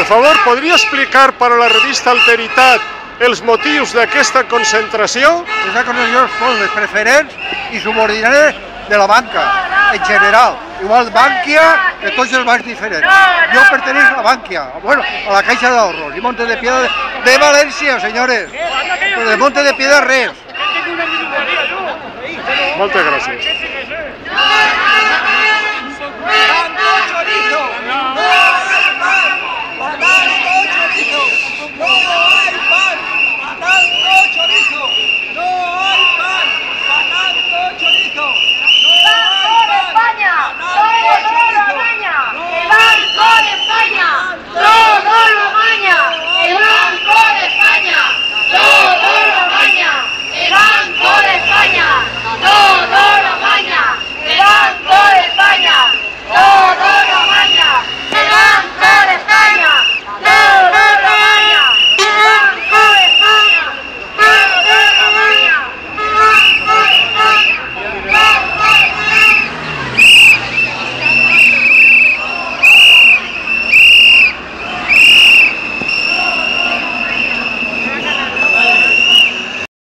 Per favor, podria explicar per a la revista Alteritat els motius d'aquesta concentració? Esa concentració són les preferents i subordinades de la banca, en general. Igual Bankia que tots els bancs diferents. Jo pertenec a Bankia, bueno, a la Caixa d'Ahorros i Monte de Piedad de València, senyores. Però de Monte de Piedad res. Moltes gràcies.